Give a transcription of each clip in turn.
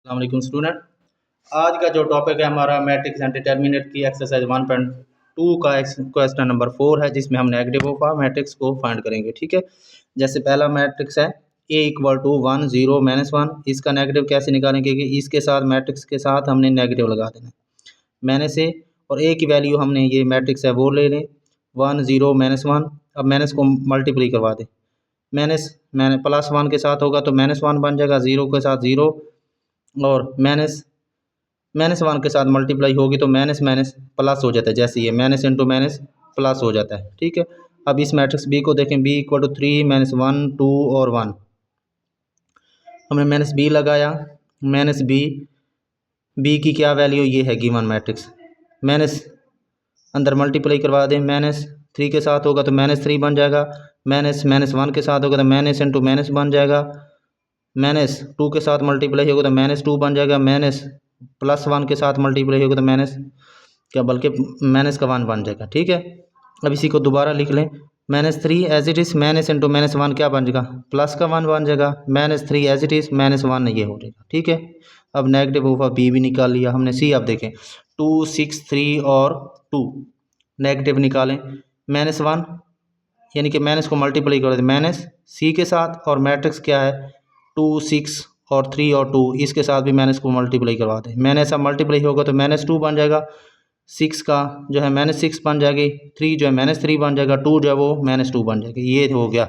अस्सलाम वालेकुम स्टूडेंट। आज का जो टॉपिक है हमारा मैट्रिक्स एंड डिटर्मिनेंट की एक्सरसाइज 1.2 का क्वेश्चन नंबर 4 है, जिसमें हम नेगेटिव ऑफ आ मैट्रिक्स को फाइंड करेंगे। ठीक है, जैसे पहला मैट्रिक्स है A = 1 0 -1। इसका नेगेटिव कैसे निकालेंगे कि इसके साथ मैट्रिक्स के साथ हमने नेगेटिव लगा देना मैंने से, और A की वैल्यू हमने ये मैट्रिक्स है वो ले लें 1 0 -1। अब माइनस को मल्टीप्लाई करवा दें, मैंने +1 के साथ होगा तो -1 बन जाएगा, 0 के साथ 0, और -1 के साथ मल्टीप्लाई होगी तो माइनस माइनस प्लस हो जाता है। जैसे ये माइनस इंटू माइनस प्लस हो जाता है। ठीक है, अब इस मैट्रिक्स बी को देखें, B = 3 -1 2 और 1। हमने माइनस बी लगाया, माइनस बी की क्या वैल्यू, ये है गिवन मैट्रिक्स। माइनस अंदर मल्टीप्लाई करवा दें, -3 के साथ होगा तो -3 बन जाएगा, -1 के साथ होगा तो माइनस इंटू माइनस बन जाएगा, -2 के साथ मल्टीप्लाई होगा तो -2 बन जाएगा, +1 के साथ मल्टीप्लाई होगा तो माइनस का 1 बन जाएगा। ठीक है, अब इसी को दोबारा लिख लें, -3 as it is, minus into -1 क्या बन जाएगा, प्लस का 1 बन जाएगा, -3 एज इट इज़, -1 ये हो जाएगा। ठीक है, अब नेगेटिव ऑफ बी भी निकाल लिया हमने। सी अब देखें 2 6 3 और 2 नेगेटिव निकालें, -1 यानी कि माइनस को मल्टीप्लाई कर दें माइनस सी के साथ, और मैट्रिक्स क्या है 2 6 और 3 और 2, इसके साथ भी माइनस को मल्टीप्लाई करवा दें। माइनस अब मल्टीप्लाई होगा तो -2 बन जाएगा, 6 का जो है -6 बन जाएगी, 3 जो है -3 बन जाएगा, 2 जो है वो -2 बन जाएगी। ये हो गया,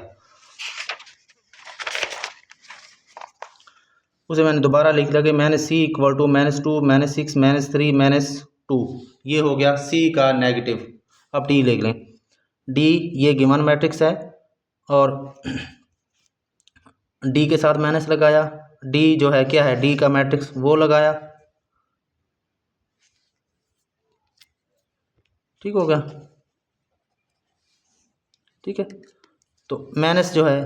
उसे मैंने दोबारा लिख लिया कि -C = -2 -6 -3 -2। ये हो गया C का नेगेटिव। अब D लिख लें, D ये गिवन मैट्रिक्स है, और D के साथ माइनस लगाया, D जो है क्या है, D का मैट्रिक्स वो लगाया। ठीक हो गया, ठीक है, तो माइनस जो है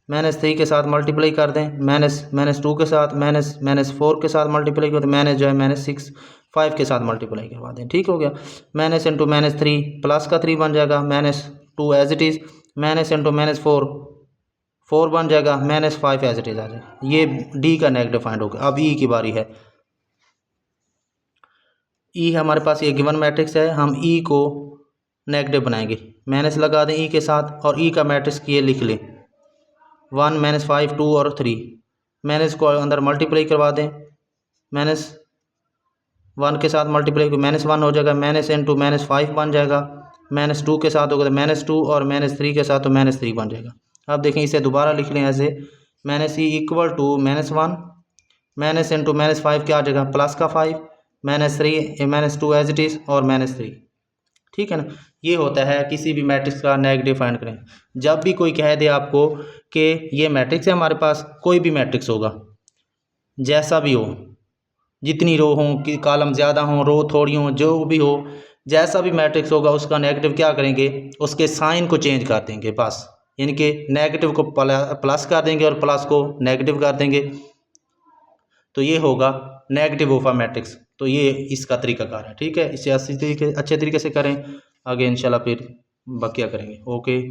-3 के साथ मल्टीप्लाई कर दें, -2 के साथ, -4 के साथ मल्टीप्लाई कर दें, माइनस जो है -6 5 के साथ मल्टीप्लाई करवा दें। ठीक हो गया, माइनस इंटू -3 प्लस का 3 बन जाएगा, -2 as it is, minus into -4 4 बन जाएगा, -5 एज इट इज़ आ जाएगा। ये डी का नेगेटिव फाइंड हो गया। अब ई की बारी है, ई हमारे पास ये गिवन मैट्रिक्स है, हम ई को नेगेटिव बनाएंगे, माइनस लगा दें ई के साथ, और ई का मैट्रिक्स ये लिख लें 1 -5 2 और 3। माइनस को अंदर मल्टीप्लाई करवा दें, -1 के साथ मल्टीप्लाई -1 हो जाएगा, माइनस इंटू -5 बन जाएगा, -2 के साथ होगा तो -2, और -3 के साथ तो -3 बन जाएगा। अब देखें, इसे दोबारा लिख लें ऐसे, -E = -1 माइनस इंटू -5 क्या आ जाएगा, प्लस का 5 -3 -2 एज इट इज़, और -3। ठीक है ना, ये होता है किसी भी मैट्रिक्स का नेगेटिव फाइंड करें। जब भी कोई कह दे आपको कि ये मैट्रिक्स है हमारे पास, कोई भी मैट्रिक्स होगा जैसा भी हो, जितनी रो हो कि कॉलम ज़्यादा हो, रो थोड़ी हो, जो भी हो, जैसा भी मैट्रिक्स होगा उसका नेगेटिव क्या करेंगे, उसके साइन को चेंज कर देंगे बस, यानी कि नेगेटिव को प्लस कर देंगे और प्लस को नेगेटिव कर देंगे, तो ये होगा नेगेटिव ऑफ अ मैट्रिक्स। तो ये इसका तरीकाकार है। ठीक है, इसे अच्छे तरीके से करें, आगे इंशाल्लाह फिर बकिया करेंगे। ओके।